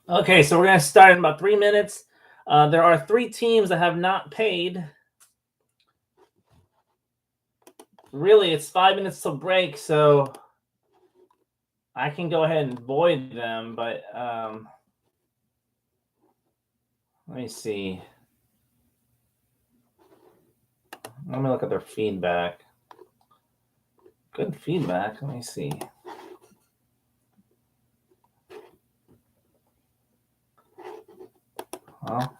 Okay, so we're going to start in about 3 minutes. There are 3 teams that have not paid. Really, it's 5 minutes till break, so I can go ahead and void them, but let me see. Let me look at their feedback. Good feedback. Let me see. Well,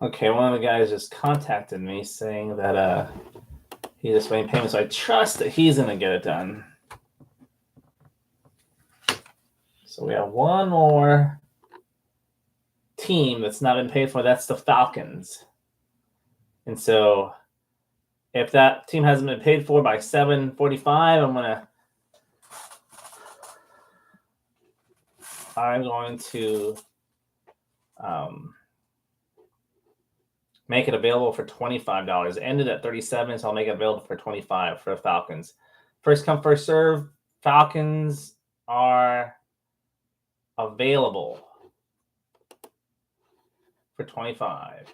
okay, one of the guys just contacted me saying that he just made payment, so I trust that he's going to get it done. So we have one more team that's not been paid for. That's the Falcons. And so if that team hasn't been paid for by 7:45, I'm going to make it available for $25. It ended at 37, so I'll make it available for 25 for the Falcons. First come, first serve. Falcons are available for 25.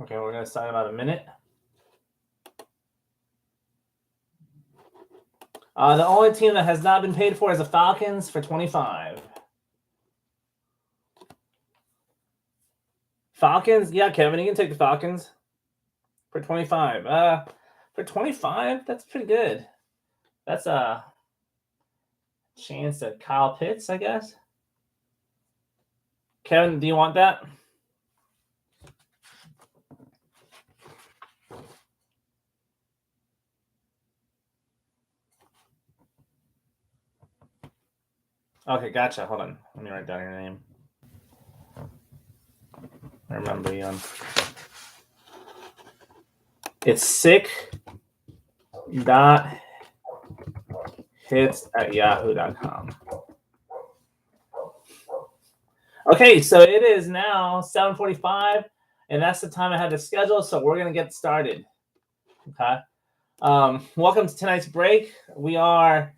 Okay, we're going to start in about a minute. The only team that has not been paid for is the Falcons for 25. Falcons? Yeah, Kevin, you can take the Falcons for 25. For 25, that's pretty good. That's a chance at Kyle Pitts, I guess. Kevin, do you want that? Okay, gotcha. Hold on. Let me write down your name. I remember you. It's sick.hits@yahoo.com. Okay, so it is now 7:45, and that's the time I had to schedule, so we're going to get started. Okay. Welcome to tonight's break. We are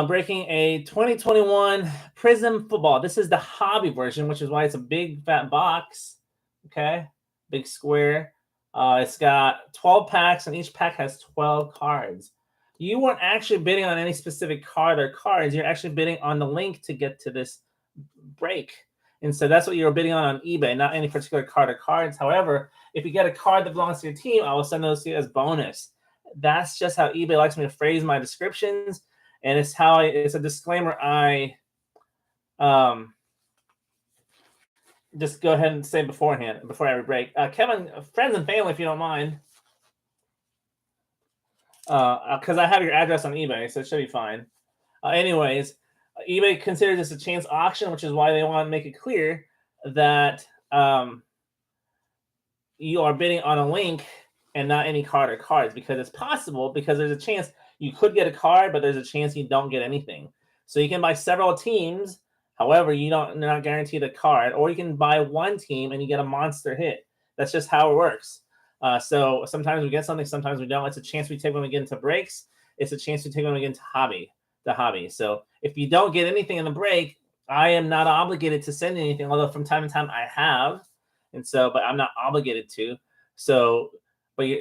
breaking a 2021 Prizm football. This is the hobby version, which is why it's a big fat box. Okay, big square. It's got 12 packs, and each pack has 12 cards. You weren't actually bidding on any specific card or cards. You're actually bidding on the link to get to this break. And so that's what you were bidding on eBay, not any particular card or cards. However, if you get a card that belongs to your team, I will send those to you as bonus. That's just how eBay likes me to phrase my descriptions. And it's it's a disclaimer I just go ahead and say beforehand, before every break. Kevin, friends and family, if you don't mind, because I have your address on eBay, so it should be fine. Anyways, eBay considers this a chance auction, which is why they want to make it clear that you are bidding on a link and not any card or cards, because it's possible, because there's a chance you could get a card, but there's a chance you don't get anything. So you can buy several teams. However, you're not guaranteed a card, or you can buy one team and you get a monster hit. That's just how it works. So sometimes we get something, sometimes we don't. It's a chance we take when we get into breaks. It's a chance we take when we get into the hobby. So if you don't get anything in the break, I am not obligated to send anything, although from time to time I have. And so, but I'm not obligated to. So,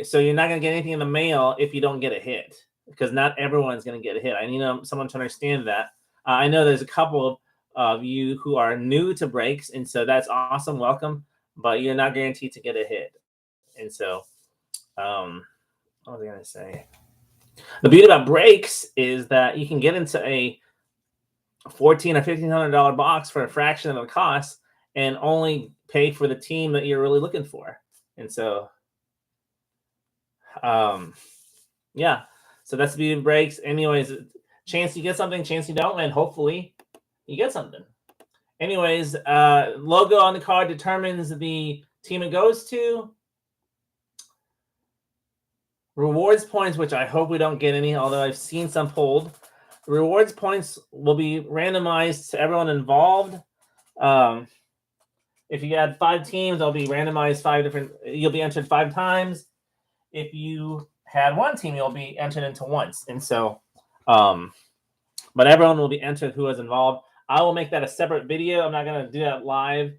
so you're not going to get anything in the mail if you don't get a hit, because not everyone's going to get a hit. I need someone to understand that. I know there's a couple of you who are new to breaks, and so that's awesome. Welcome. but you're not guaranteed to get a hit. And so, what was I going to say? The beauty about breaks is that you can get into a $1,400 or $1,500 box for a fraction of the cost and only pay for the team that you're really looking for. And so, yeah. So that's the beauty of breaks. Anyways, chance you get something, chance you don't, and hopefully you get something. Anyways, logo on the card determines the team it goes to. Rewards points, which I hope we don't get any, although I've seen some pulled. Rewards points will be randomized to everyone involved. If you had 5 teams, they'll be randomized 5 different. You'll be entered 5 times. If you had 1 team, you'll be entered into once. And so, but everyone will be entered who is involved. I will make that a separate video. I'm not going to do that live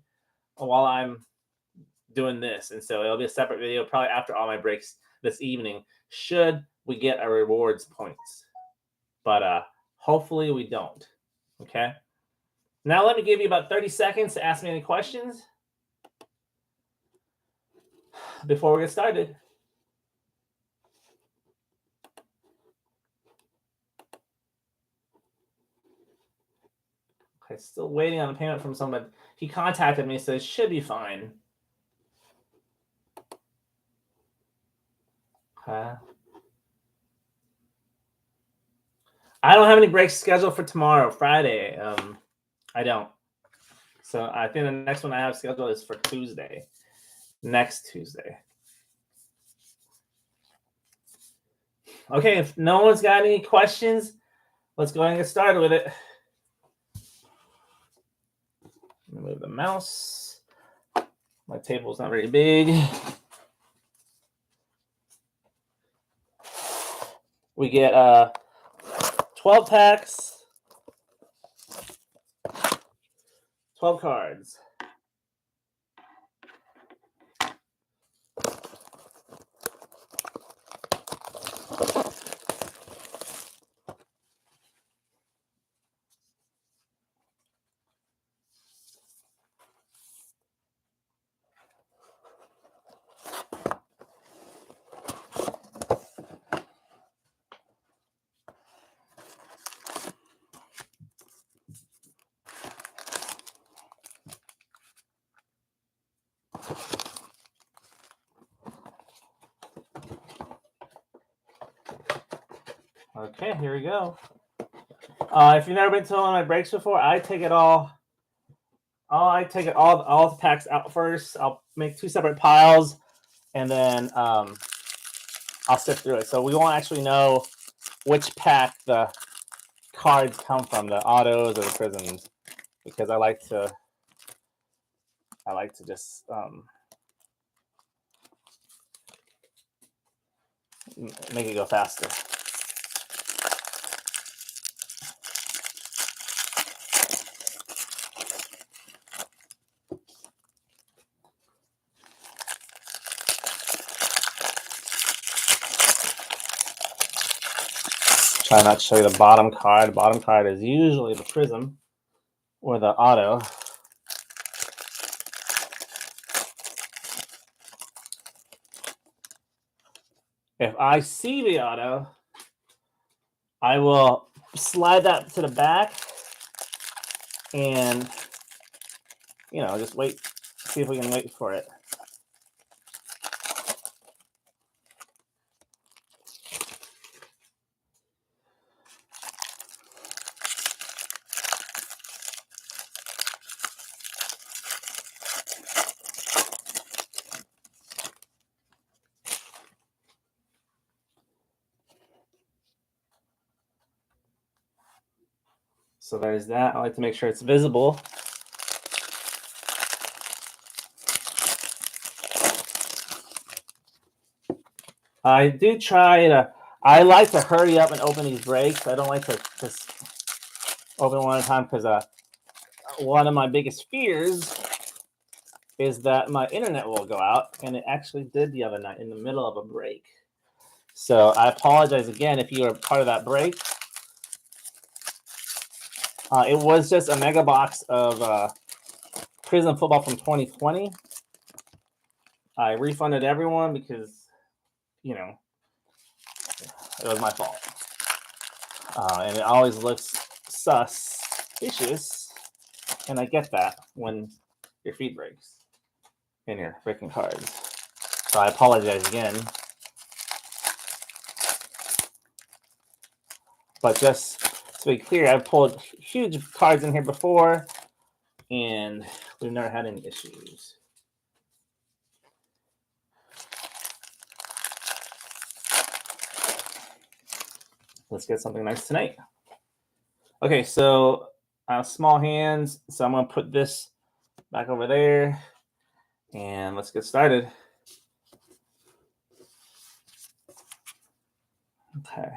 while I'm doing this. And so it'll be a separate video probably after all my breaks this evening, should we get our rewards points. But hopefully we don't. Okay. Now let me give you about 30 seconds to ask me any questions before we get started. Okay, still waiting on a payment from someone. He contacted me, so it should be fine. Okay. I don't have any breaks scheduled for tomorrow, Friday. I don't. So I think the next one I have scheduled is for Tuesday. Next Tuesday. Okay, if no one's got any questions, let's go ahead and get started with it. Let me move the mouse. My table's not very big. We get 12 packs, 12 cards. Okay, here we go. If you've never been to one of my breaks before, I take it all the packs out first. I'll make 2 separate piles, and then I'll sift through it. So we won't actually know which pack the cards come from, the autos or the prisms, because I like to just make it go faster. Try not to show you the bottom card. The bottom card is usually the Prizm or the auto. If I see the auto, I will slide that to the back and, just wait, see if we can wait for it. So there's that. I like to make sure it's visible. I do try to, I like to hurry up and open these breaks. I don't like to just open one at a time because one of my biggest fears is that my internet will go out, and it actually did the other night in the middle of a break. So I apologize again if you were part of that break. It was just a mega box of Prizm football from 2020. I refunded everyone because, you know, it was my fault. And it always looks suspicious. And I get that when your feed breaks and you're breaking cards. So I apologize again. But just to be clear, I've pulled huge cards in here before, and we've never had any issues. Let's get something nice tonight. Okay, so I have small hands, so I'm going to put this back over there, and let's get started. Okay.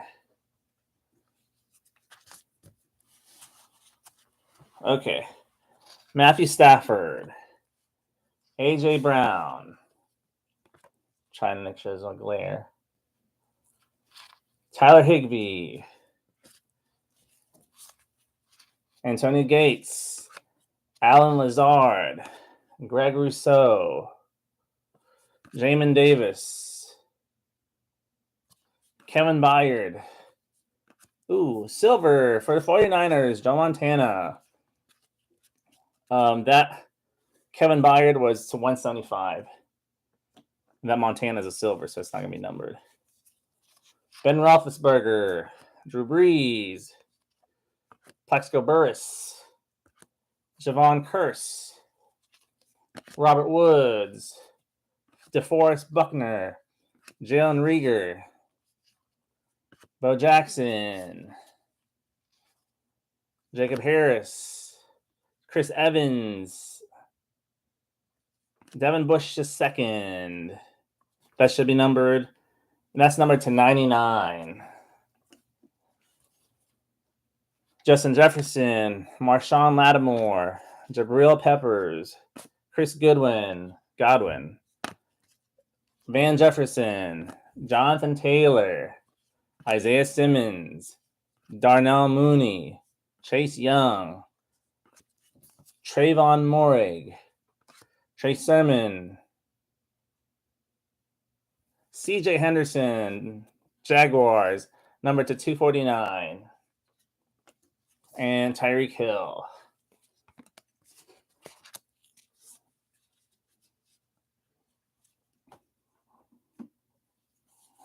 Okay. Matthew Stafford. A.J. Brown. Trying to make sure there's no glare. Tyler Higbee. Antonio Gates. Alan Lazard. Greg Rousseau. Jamin Davis. Kevin Byard. Ooh, silver for the 49ers. Joe Montana. That Kevin Byard was to 175. That Montana's a silver, so it's not going to be numbered. Ben Roethlisberger. Drew Brees. Plexico Burris. Javon Curse. Robert Woods. DeForest Buckner. Jalen Rieger. Bo Jackson. Jacob Harris. Chris Evans. Devin Bush II. That should be numbered. And that's numbered to 99. Justin Jefferson. Marshawn Lattimore. Jabril Peppers. Chris Godwin. Van Jefferson. Jonathan Taylor. Isaiah Simmons. Darnell Mooney. Chase Young. Trayvon Morig. Trey Sermon. CJ Henderson. Jaguars. Number to 249. And Tyreek Hill.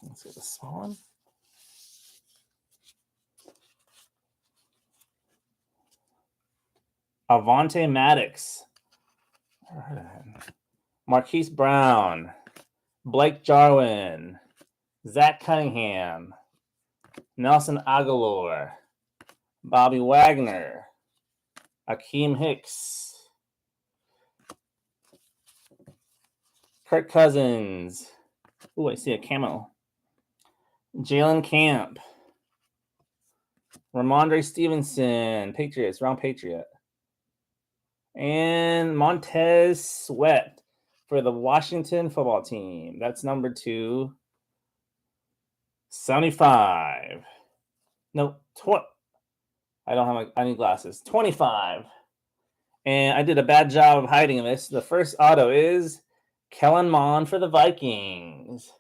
Let's get the small one. Avonte Maddox. Marquise Brown. Blake Jarwin. Zach Cunningham. Nelson Aguilar. Bobby Wagner. Akeem Hicks. Kirk Cousins. Ooh, I see a camo. Jalen Camp. Ramondre Stevenson. Patriots. Wrong Patriot. And Montez Sweat for the Washington football team. That's number 275. No, I don't have I need glasses. 25. And I did a bad job of hiding this. The first auto is Kellen Mond for the Vikings.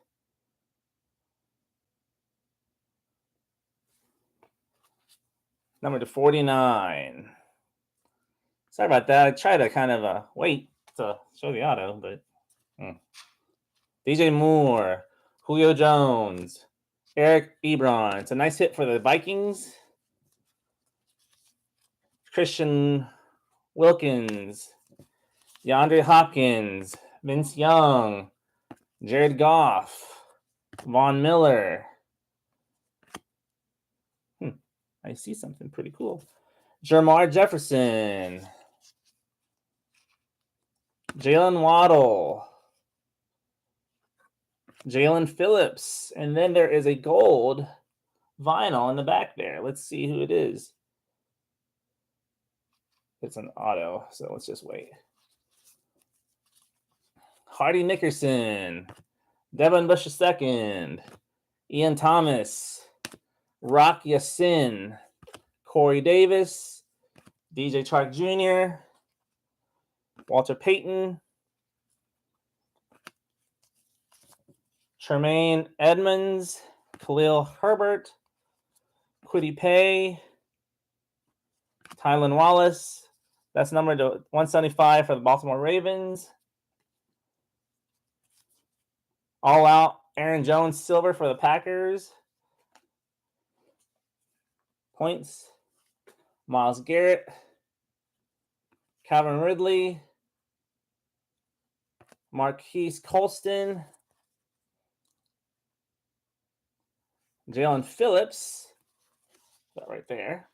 Number to 49. Sorry about that. I tried to kind of wait to show the auto, but DJ Moore, Julio Jones, Eric Ebron. It's a nice hit for the Vikings. Christian Wilkins, DeAndre Hopkins, Vince Young, Jared Goff, Von Miller. I see something pretty cool. Jermar Jefferson, Jalen Waddle, Jalen Phillips, and then there is a gold vinyl in the back there. Let's see who it is. It's an auto, so let's just wait. Hardy Nickerson, Devin Bush II, Ian Thomas, Rock Yassin, Corey Davis, DJ Chark Jr., Walter Payton, Tremaine Edmonds, Khalil Herbert, Kwity Paye, Tylan Wallace. That's numbered to 175 for the Baltimore Ravens. All out Aaron Jones, silver for the Packers. Points. Myles Garrett, Calvin Ridley, Marquise Colston, Jalen Phillips. That right there.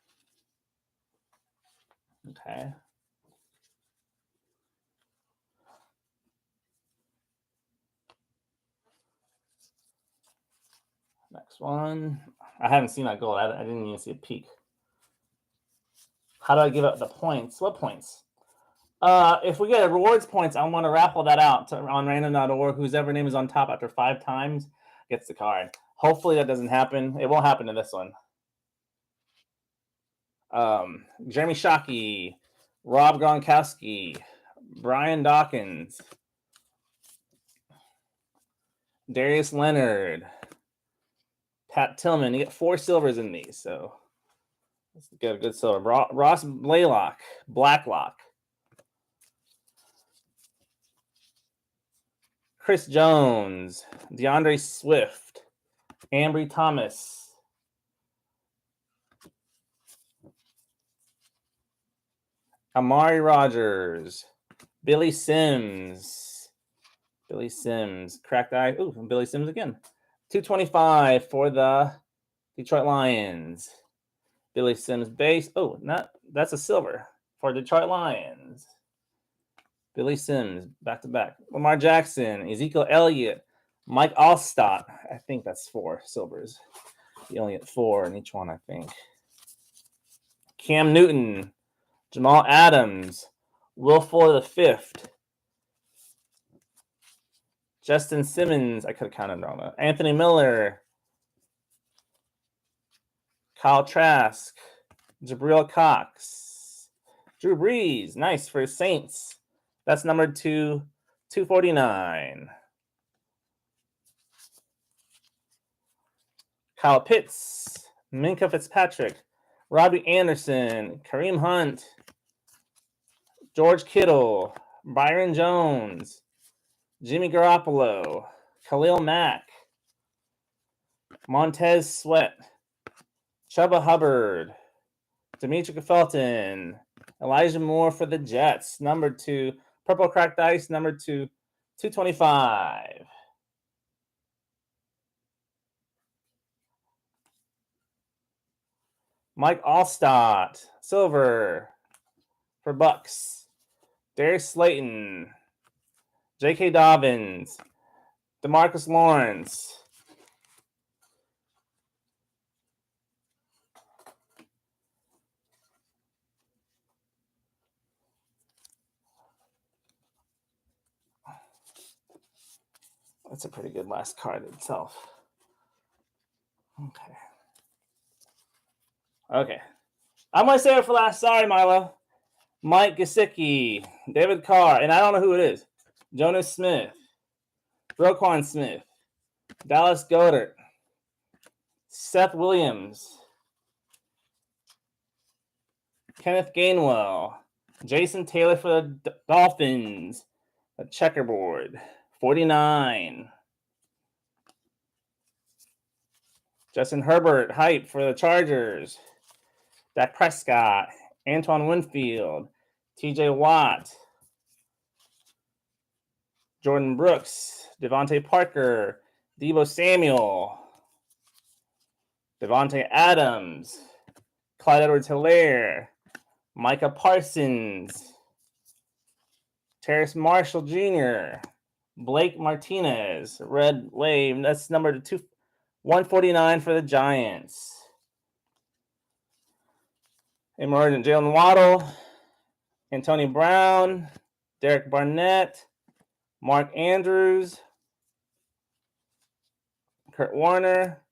Okay. Next one. I haven't seen that gold. I didn't even see a peek. How do I give up the points? What points? If we get rewards points, I want to raffle that out on random.org. Whose ever name is on top after 5 times gets the card. Hopefully that doesn't happen. It won't happen to this one. Jeremy Shockey, Rob Gronkowski, Brian Dawkins, Darius Leonard, Pat Tillman. You get 4 silvers in these, so let's get a good silver. Ross Blaylock, Blacklock, Chris Jones, DeAndre Swift, Ambry Thomas, Amari Rogers, Billy Sims, cracked eye. Ooh, Billy Sims again. 225 for the Detroit Lions. Billy Sims base. Oh, that's a silver for Detroit Lions. Billy Sims back to back. Lamar Jackson, Ezekiel Elliott, Mike Allstott. I think that's 4 silvers. You only get 4 in each one, I think. Cam Newton, Jamal Adams, Will Fuller V, Justin Simmons. I could have counted on that. Anthony Miller, Kyle Trask, Jabril Cox, Drew Brees. Nice for Saints. That's numbered to 249. Kyle Pitts, Minka Fitzpatrick, Robbie Anderson, Kareem Hunt, George Kittle, Byron Jones, Jimmy Garoppolo, Khalil Mack, Montez Sweat, Chuba Hubbard, Demetri Felton, Elijah Moore for the Jets, numbered to Purple Cracked Ice, numbered to 225. Mike Allstott, silver for Bucks. Darius Slayton, J.K. Dobbins, DeMarcus Lawrence, that's a pretty good last card itself. Okay. I'm going to save it for last. Sorry, Milo. Mike Gesicki, David Carr, and I don't know who it is. Jonas Smith, Roquan Smith, Dallas Goedert, Seth Williams, Kenneth Gainwell, Jason Taylor for the Dolphins, a checkerboard, 49. Justin Herbert, hype for the Chargers. Dak Prescott, Antoine Winfield, TJ Watt, Jordan Brooks, Devontae Parker, Deebo Samuel, Devontae Adams, Clyde Edwards-Helaire, Micah Parsons, Terrace Marshall Jr., Blake Martinez, Red Wave. That's number 149 for the Giants. Emergent Jalen Waddle, Antonio Brown, Derek Barnett, Mark Andrews, Kurt Warner,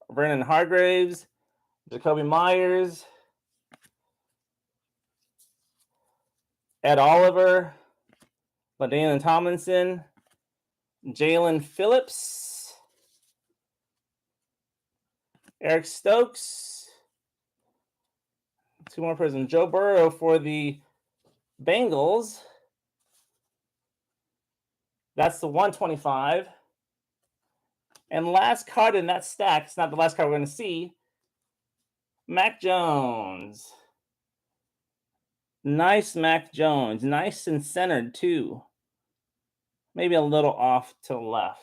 Vernon Hargraves, Jacoby Myers, Ed Oliver, LaDainian Tomlinson, Jalen Phillips, Eric Stokes. 2 more Prizm. Joe Burrow for the Bengals. That's the 125. And last card in that stack, it's not the last card we're going to see, Mac Jones. Nice Mac Jones. Nice and centered, too. Maybe a little off to the left.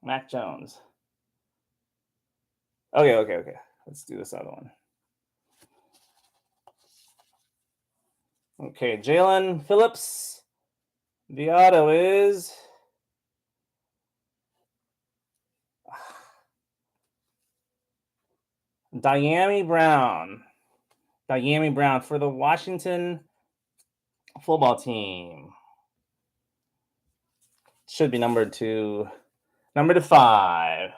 Mac Jones. Okay. Let's do this other one. Okay, Jalen Phillips. The auto is Diami Brown. Diami Brown for the Washington football team. Should be numbered to 5.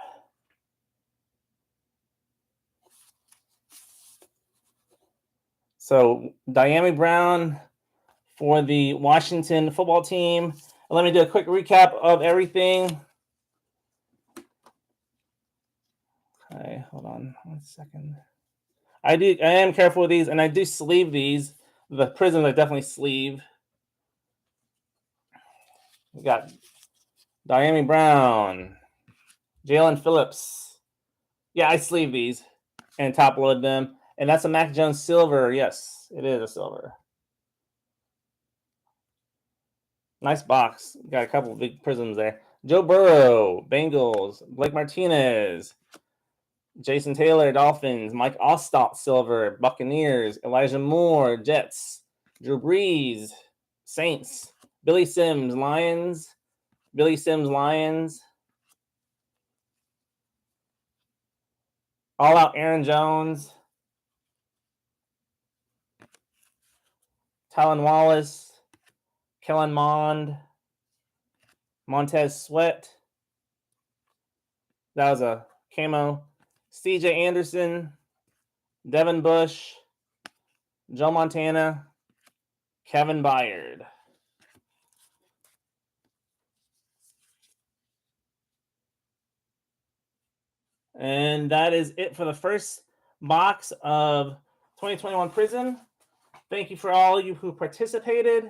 So Diami Brown for the Washington football team. Let me do a quick recap of everything. Okay, hold on 1 second. I am careful with these, and I do sleeve these. The Prizms I definitely sleeve. We got Diami Brown, Jalen Phillips. Yeah, I sleeve these and top load them. And that's a Mac Jones silver. Yes, it is a silver. Nice box. Got a couple of big Prizms there. Joe Burrow, Bengals. Blake Martinez. Jason Taylor, Dolphins. Mike Ostalt, silver. Buccaneers. Elijah Moore, Jets. Drew Brees, Saints. Billy Sims, Lions. Billy Sims, Lions. All out Aaron Jones. Talon Wallace. Kellen Mond. Montez Sweat. That was a camo. CJ Anderson. Devin Bush. Joe Montana. Kevin Byard. And that is it for the first box of 2021 Prizm. Thank you for all of you who participated.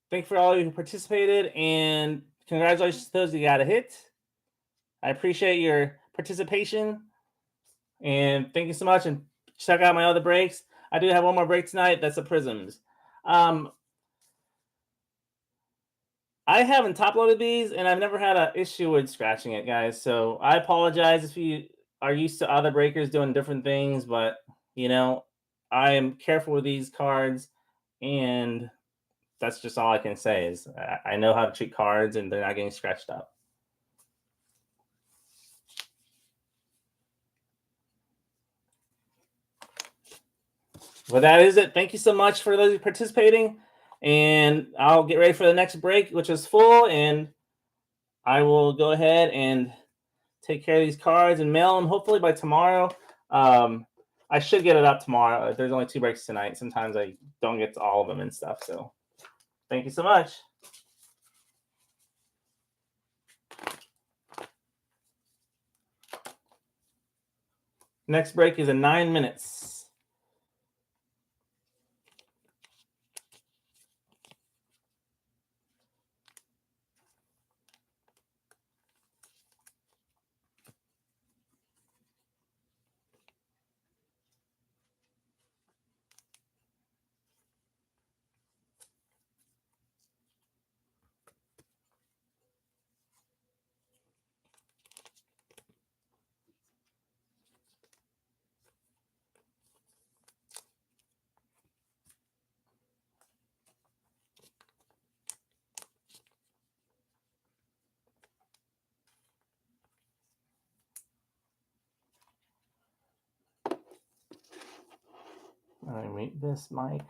Thank you for all of you who participated, and congratulations to those who got a hit. I appreciate your participation, and thank you so much. And check out my other breaks. I do have one more break tonight. That's the Prizms. I haven't top loaded these, and I've never had an issue with scratching it, guys. So I apologize if you are used to other breakers doing different things, but I am careful with these cards, and that's just all I can say is I know how to treat cards, and they're not getting scratched up. But that is it. Thank you so much for those participating, and I'll get ready for the next break, which is full, and I will go ahead and take care of these cards and mail them hopefully by tomorrow. I should get it up tomorrow. There's only 2 breaks tonight. Sometimes I don't get to all of them and stuff. So thank you so much. Next break is in 9 minutes. Let me mute this mic.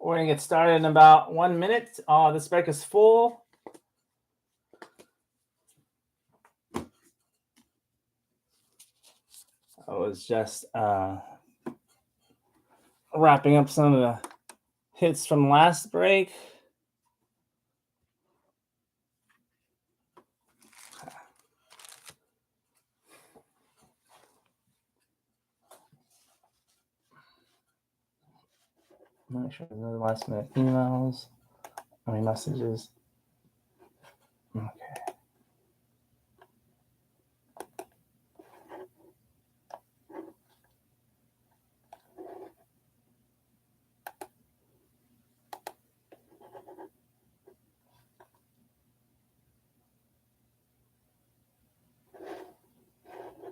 We're gonna get started in about 1 minute. This break is full. I was just wrapping up some of the hits from last break. Make sure there's no last minute emails. Messages.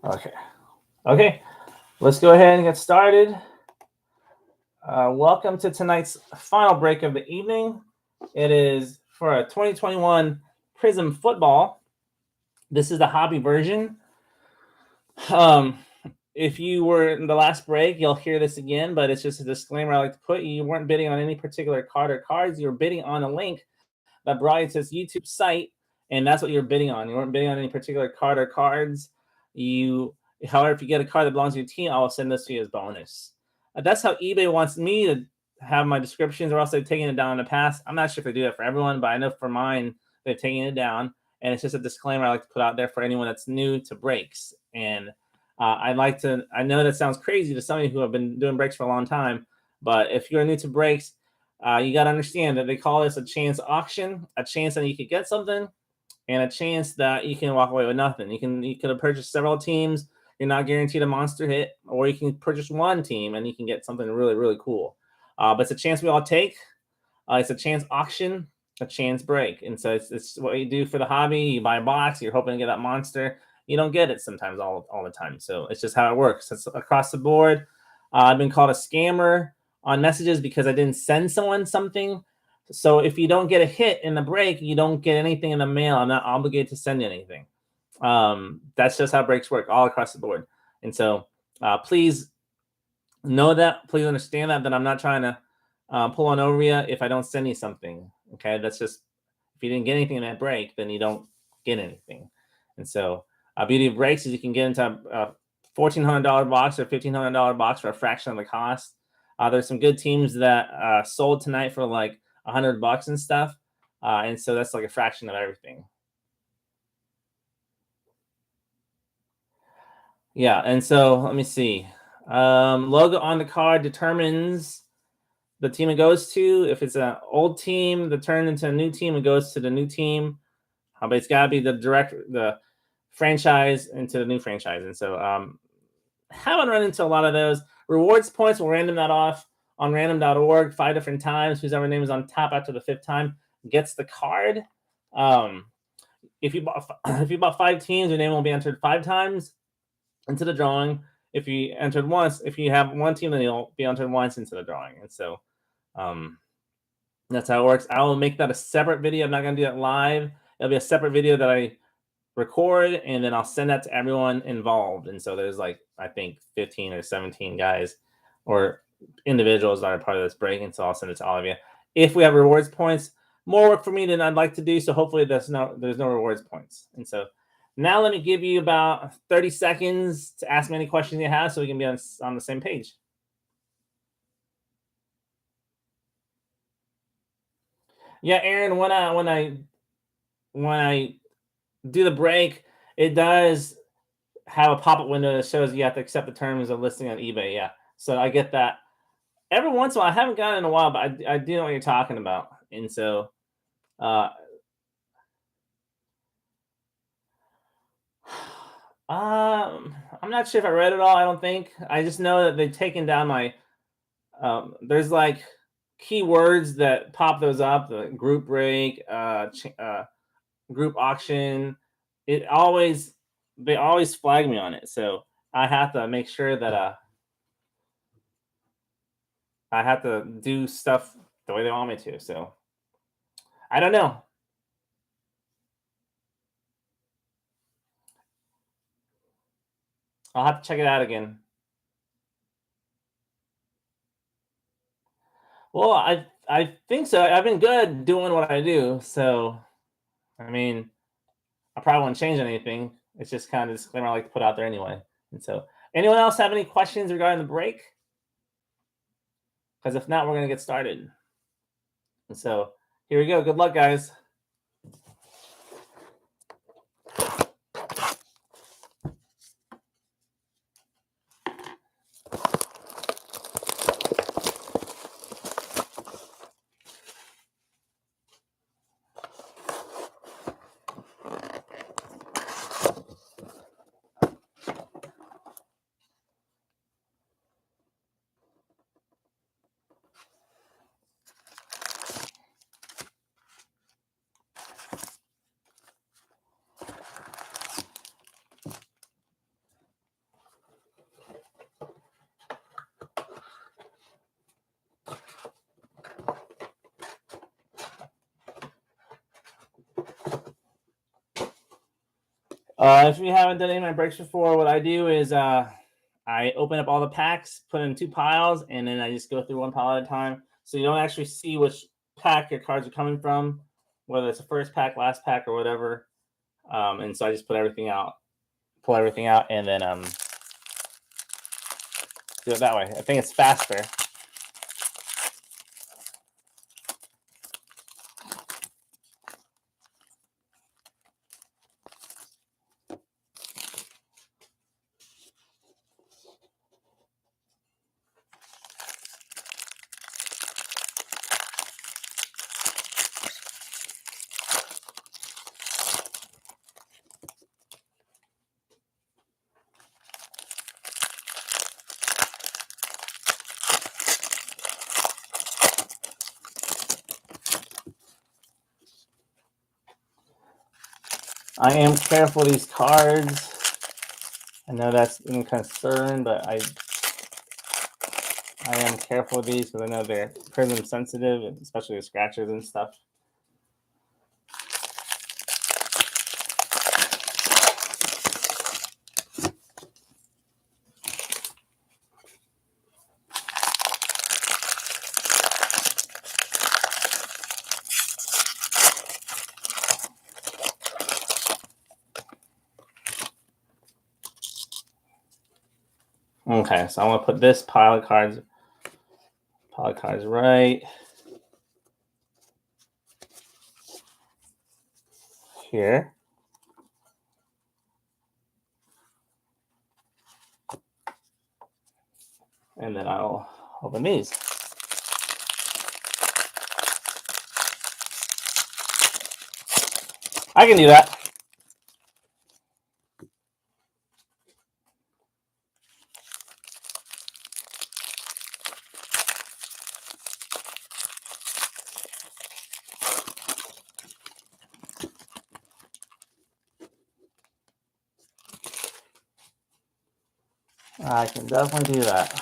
Okay. Okay. Let's go ahead and get started. Welcome to tonight's final break of the evening. It is for a 2021 Prizm football. This is the hobby version. If you were in the last break, you'll hear this again, but it's just a disclaimer I like to put. You weren't bidding on any particular card or cards. You were bidding on a link that brought you to this YouTube site, and that's what you're bidding on. You weren't bidding on any particular card or cards. However, if you get a card that belongs to your team, I will send this to you as bonus. That's how eBay wants me to have my descriptions, or else they've taken it down in the past. I'm not sure if they do that for everyone, but I know for mine, they've taken it down. And it's just a disclaimer I like to put out there for anyone that's new to breaks. And I know that sounds crazy to some of you who have been doing breaks for a long time, but if you're new to breaks, you got to understand that they call this a chance auction, a chance that you could get something, and a chance that you can walk away with nothing. You could have purchased several teams. You're not guaranteed a monster hit, or you can purchase one team and you can get something really, really cool. But it's a chance we all take. It's a chance auction, a chance break. And so it's what you do for the hobby. You buy a box, you're hoping to get that monster. You don't get it sometimes all the time. So it's just how it works. It's across the board. I've been called a scammer on messages because I didn't send someone something. So if you don't get a hit in the break, you don't get anything in the mail. I'm not obligated to send you anything. That's just how breaks work all across the board. And so please know that. Please understand that I'm not trying to pull on over you if I don't send you something. Okay, that's just, if you didn't get anything in that break, then you don't get anything. And so beauty of breaks is you can get into a $1,400 box or $1,500 box for a fraction of the cost. There's some good teams that sold tonight for like $100 and stuff. And so that's like a fraction of everything. Yeah, and so let me see. Logo on the card determines the team it goes to. If it's an old team that turned into a new team, it goes to the new team. But it's got to be the franchise into the new franchise. And so haven't run into a lot of those. Rewards points will random that off on random.org 5 different times. Whoever name is on top after the 5th time gets the card. If you bought 5 teams, your name will be entered 5 times into the drawing. If you entered once, if you have one team, then you'll be entered once into the drawing. And so that's how it works. I will make that a separate video. I'm not going to do that live. It'll be a separate video that I record, and then I'll send that to everyone involved. And so there's like, I think 15 or 17 guys or individuals that are part of this break. And so I'll send it to all of you. If we have rewards points, more work for me than I'd like to do. So hopefully there's no rewards points. And so now let me give you about 30 seconds to ask me any questions you have so we can be on the same page. Yeah, Aaron, when I do the break, it does have a pop-up window that shows you have to accept the terms of listing on eBay. Yeah, so I get that. Every once in a while, I haven't gotten it in a while, but I do know what you're talking about. And so I'm not sure if I read it all. I don't think. I just know that they've taken down my there's like keywords that pop those up, the group break, group auction. They always flag me on it, so I have to make sure that I have to do stuff the way they want me to. So I don't know. I'll have to check it out again. Well, I I think so. I've been good doing what I do. So, I mean, I probably won't change anything. It's just kind of a disclaimer I like to put out there anyway. And so, anyone else have any questions regarding the break? Because if not, we're going to get started. And so, here we go. Good luck, guys. If you haven't done any of my breaks before, what I do is I open up all the packs, put in 2 piles, and then I just go through one pile at a time. So you don't actually see which pack your cards are coming from, whether it's the first pack, last pack, or whatever. And so I just put everything out, pull everything out, and then do it that way. I think it's faster. I am careful with these cards. I know that's in concern, but I am careful with these because I know they're Prizm sensitive, especially the scratches and stuff. Okay, so I'm gonna put this pile of cards right here. And then I'll open these. I can do that. I can definitely do that.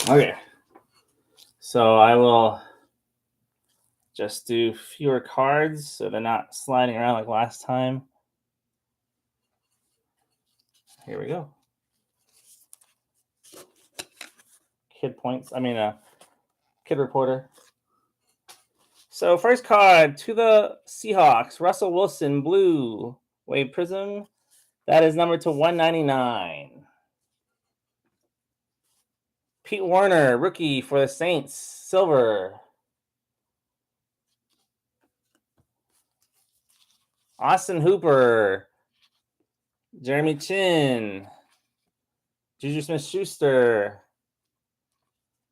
Okay. So I will just do fewer cards so they're not sliding around like last time. Here we go. Kid points. Kid reporter. So first card to the Seahawks, Russell Wilson, blue, wave Prizm. That is numbered to 199. Pete Werner, rookie for the Saints, silver. Austin Hooper, Jeremy Chin, Juju Smith-Schuster.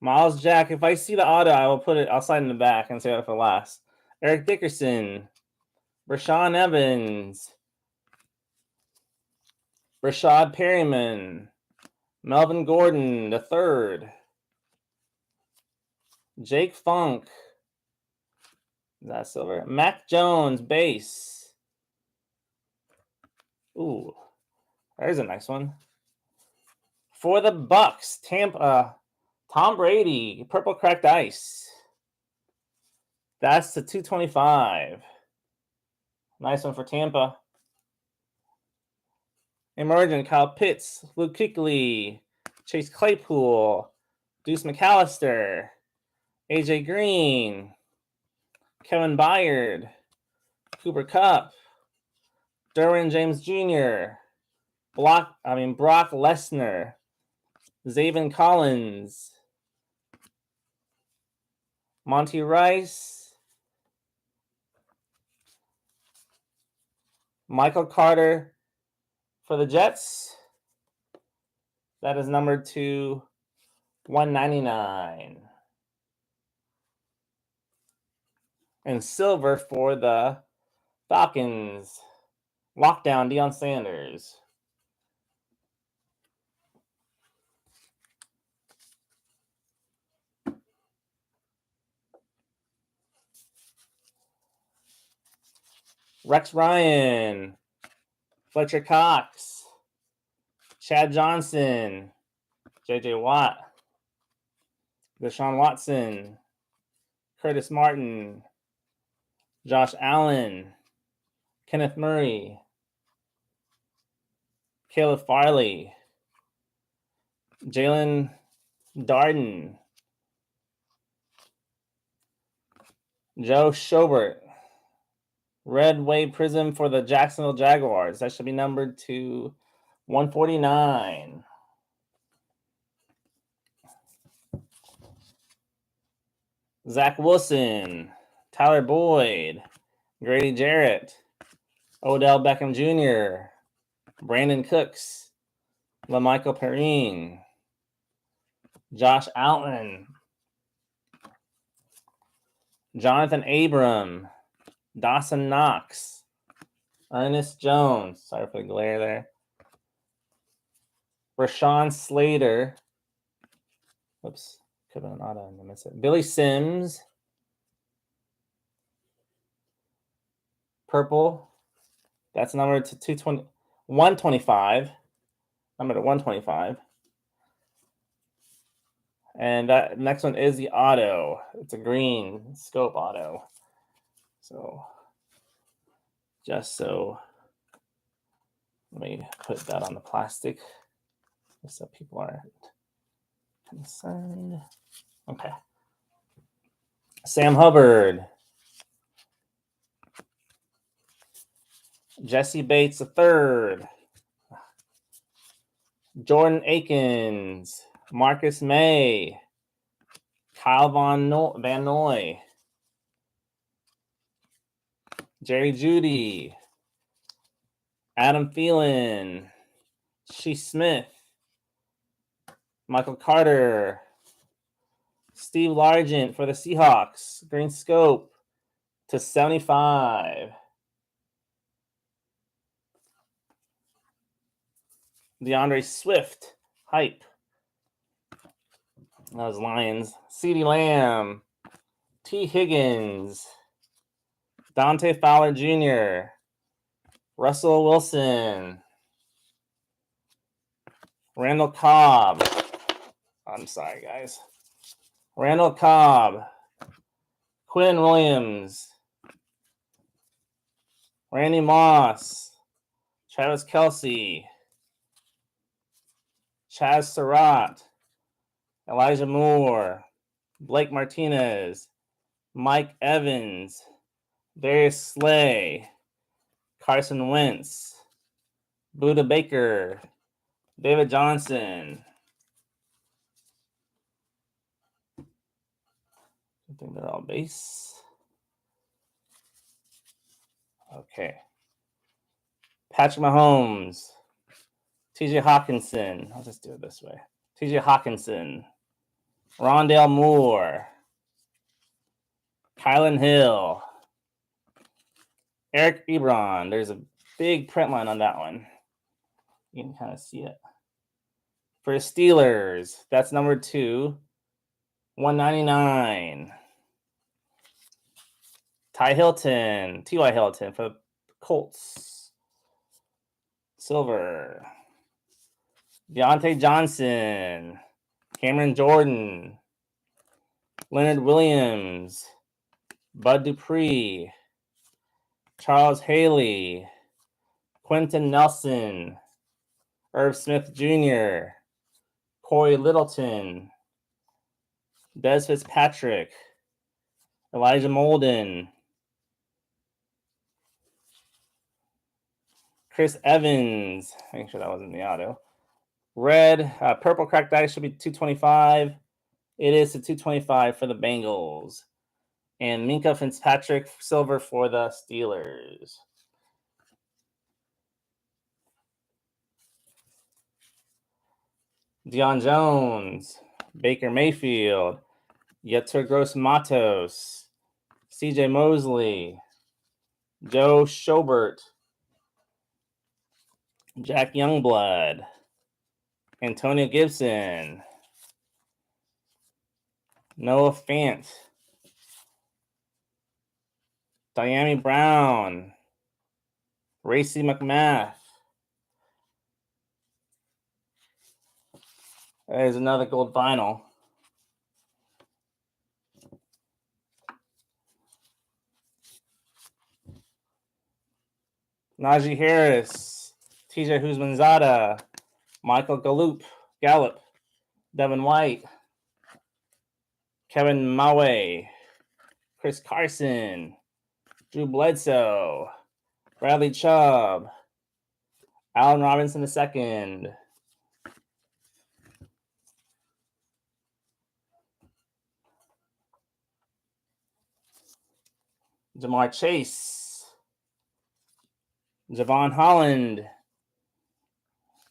Miles Jack. If I see the auto, I'll slide in the back and save it for last. Eric Dickerson. Rashawn Evans. Rashad Perryman. Melvin Gordon, the third. Jake Funk. That's silver. Mac Jones, base. Ooh, there's a nice one. For the Bucks, Tampa, Tom Brady, purple cracked ice. That's the 225. Nice one for Tampa. Emergent, Kyle Pitts, Luke Kuechly, Chase Claypool, Deuce McAllister, AJ Green, Kevin Byard, Cooper Kupp, Derwin James Jr., Brock Lesnar, Zaven Collins, Monty Rice, Michael Carter for the Jets. That is numbered to 199. And silver for the Falcons. Lockdown, Deion Sanders. Rex Ryan. Fletcher Cox. Chad Johnson. J.J. Watt. Deshaun Watson. Curtis Martin. Josh Allen. Kenneth Murray. Caleb Farley. Jalen Darden. Joe Schobert. Red Wave Prizm for the Jacksonville Jaguars. That should be numbered to 149. Zach Wilson. Tyler Boyd. Grady Jarrett. Odell Beckham Jr. Brandon Cooks. LaMichael Perrine. Josh Allen. Jonathan Abram. Dawson Knox. Ernest Jones. Sorry for the glare there. Rashawn Slater. Whoops. Could have been an auto and I missed it. Billy Sims. Purple. That's numbered to 125. Numbered to 125. And that next one is the auto. It's a green scope auto. So just so let me put that on the plastic just so people aren't concerned. Okay. Sam Hubbard. Jesse Bates III. Jordan Akins. Marcus May. Kyle Van Noy. Jerry Jeudy. Adam Thielen. Shee Smith. Michael Carter. Steve Largent for the Seahawks. Green scope to 75. DeAndre Swift. Hype. That was Lions. CeeDee Lamb. T. Higgins. Dante Fowler Jr. Russell Wilson. Randall Cobb. I'm sorry, guys. Randall Cobb. Quinn Williams. Randy Moss. Travis Kelce. Chaz Surratt. Elijah Moore. Blake Martinez. Mike Evans. Darius Slay. Carson Wentz. Buda Baker. David Johnson. I think they're all base. Okay. Patrick Mahomes. TJ Hawkinson. I'll just do it this way. TJ Hawkinson. Rondale Moore. Kylan Hill. Eric Ebron. There's a big print line on that one. You can kind of see it. For the Steelers, that's number 2. 199. T.Y. Hilton for the Colts. Silver. Deontay Johnson. Cameron Jordan. Leonard Williams. Bud Dupree. Charles Haley. Quentin Nelson. Irv Smith Jr. Corey Littleton. Des Fitzpatrick. Elijah Molden. Chris Evans. Make sure that wasn't the auto. Red, purple cracked dice should be 225. It is the 225 for the Bengals. And Minka Fitzpatrick, silver for the Steelers. Deion Jones. Baker Mayfield. Yetur Gross-Matos. CJ Mosley. Joe Schobert. Jack Youngblood. Antonio Gibson. Noah Fant. Diami Brown. Racy McMath. There's another gold vinyl. Najee Harris. TJ Houshmandzadeh. Michael Gallup. Devin White. Kevin Maui. Chris Carson. Drew Bledsoe. Bradley Chubb. Allen Robinson II. Jamar Chase. Javon Holland.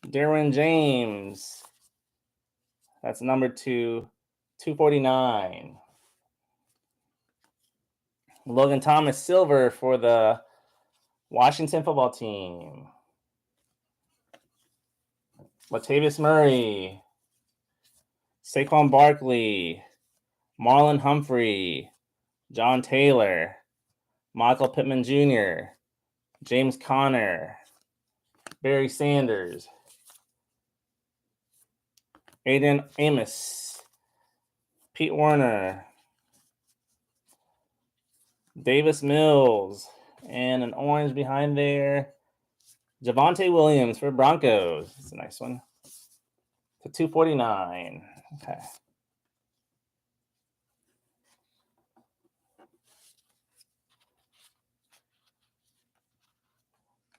Derwin James. That's number 249. Logan Thomas, silver for the Washington football team. Latavius Murray. Saquon Barkley. Marlon Humphrey. John Taylor. Michael Pittman Jr. James Conner. Barry Sanders. Aiden Amos. Pete Werner. Davis Mills. And an orange behind there. Javonte Williams for Broncos. That's a nice one. To 249. Okay.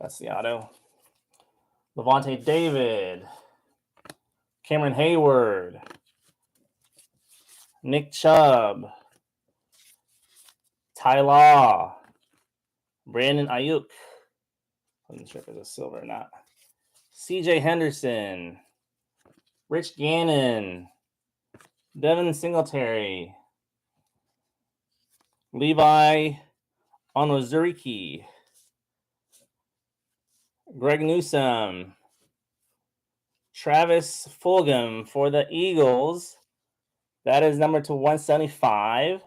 That's the auto. Levante David. Cameron Hayward. Nick Chubb. Ty Law. Brandon Ayuk. I wasn't sure if it was silver or not. CJ Henderson. Rich Gannon. Devin Singletary. Levi Onwuzurike. Greg Newsome. Travis Fulgham for the Eagles. That is number 175.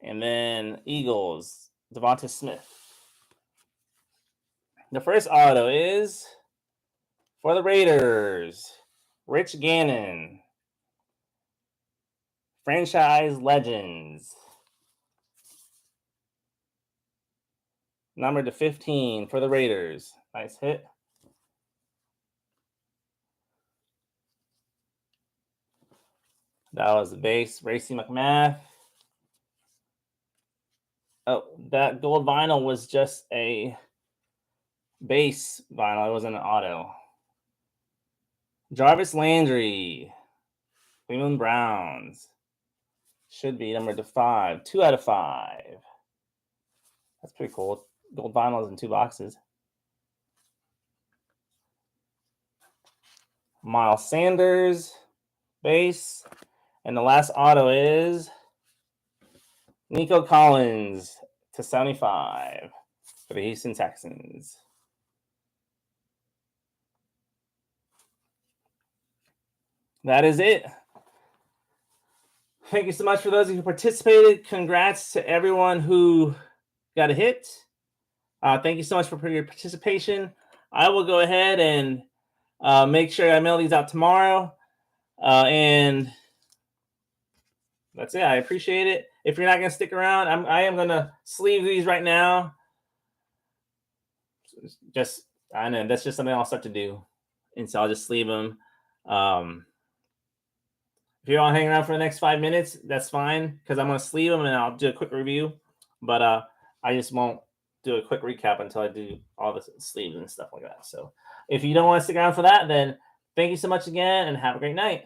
And then Eagles, Devonta Smith. The first auto is for the Raiders, Rich Gannon. Franchise Legends. Number 15 for the Raiders. Nice hit. That was the base. Racy McMath. Oh, that gold vinyl was just a base vinyl. It wasn't an auto. Jarvis Landry. Cleveland Browns. Should be number 5. 2 out of 5. That's pretty cool. Gold vinyls in 2 boxes. Miles Sanders, base. And the last auto is Nico Collins to 75 for the Houston Texans. That is it. Thank you so much for those who participated. Congrats to everyone who got a hit. Thank you so much for your participation. I will go ahead and make sure I mail these out tomorrow. And that's it. I appreciate it. If you're not going to stick around, I am going to sleeve these right now. I know that's just something I'll start to do. And so I'll just sleeve them. If you want to hang around for the next 5 minutes, that's fine, because I'm going to sleeve them and I'll do a quick review. But I just won't do a quick recap until I do all the sleeves and stuff like that. So if you don't want to stick around for that, then thank you so much again and have a great night.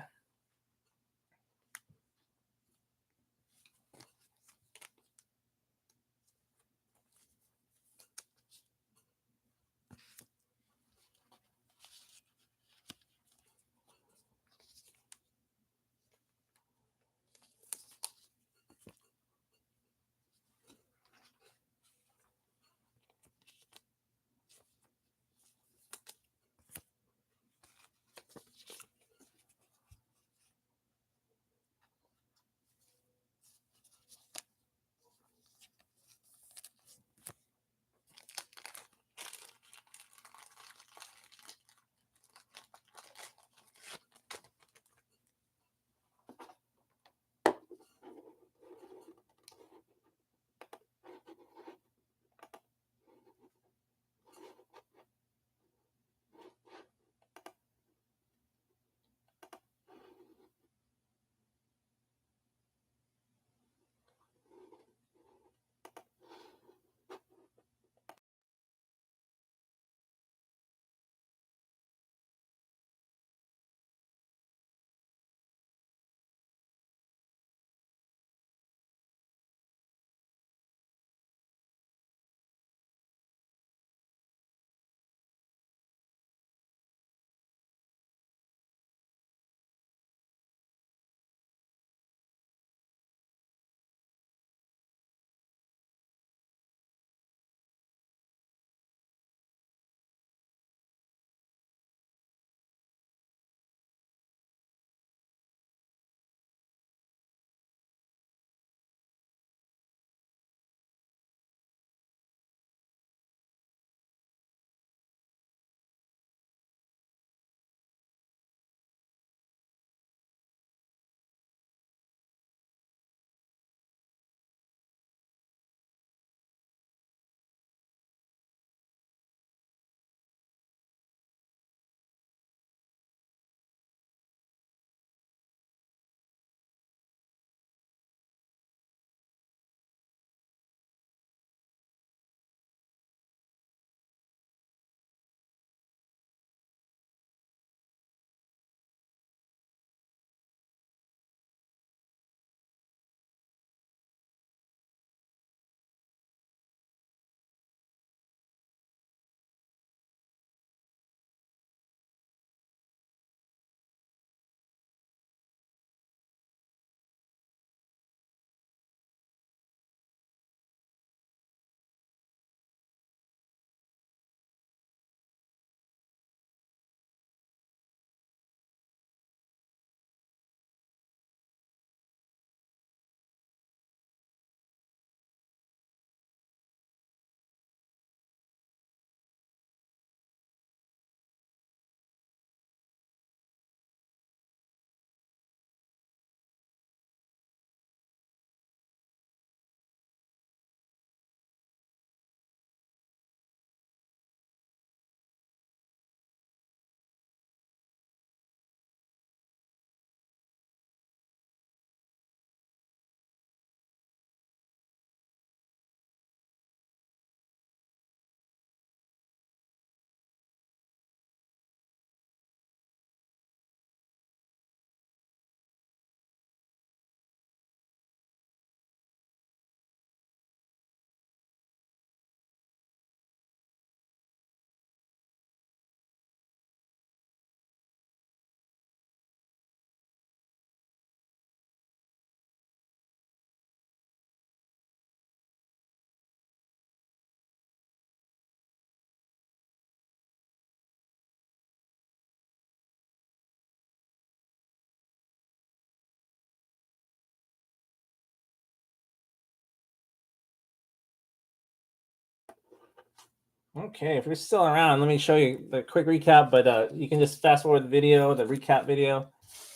Okay, if you're still around, let me show you the quick recap, but you can just fast forward the video, the recap video.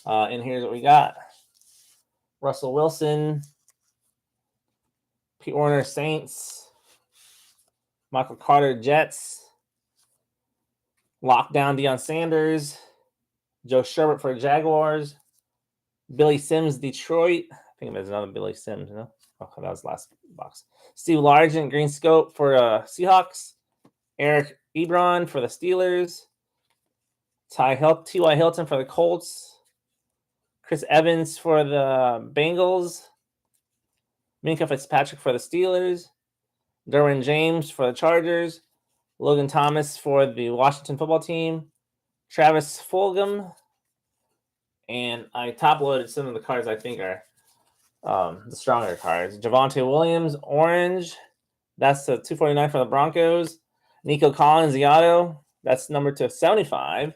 And here's what we got. Russell Wilson, Pete Warner, Saints, Michael Carter, Jets, Lockdown, Deion Sanders, Joe Sherbert for Jaguars, Billy Sims, Detroit. I think there's another Billy Sims, you know? Oh, that was last box. Steve Largent, Green Scope for Seahawks. Eric Ebron for the Steelers. T.Y. Hilton for the Colts. Chris Evans for the Bengals. Minka Fitzpatrick for the Steelers. Derwin James for the Chargers. Logan Thomas for the Washington football team. Travis Fulgham. And I top-loaded some of the cards I think are the stronger cards. Javonte Williams, orange. That's the 249 for the Broncos. Nico Collins, the auto. That's number to 75.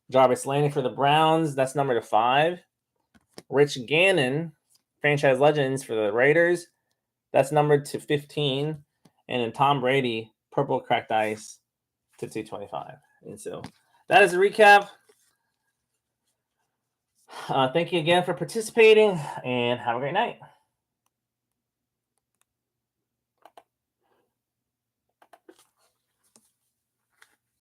Jarvis Landry for the Browns. That's number to 5. Rich Gannon, franchise legends for the Raiders. That's numbered to 15. And then Tom Brady, purple cracked ice to 225. And so that is a recap. Thank you again for participating, and have a great night.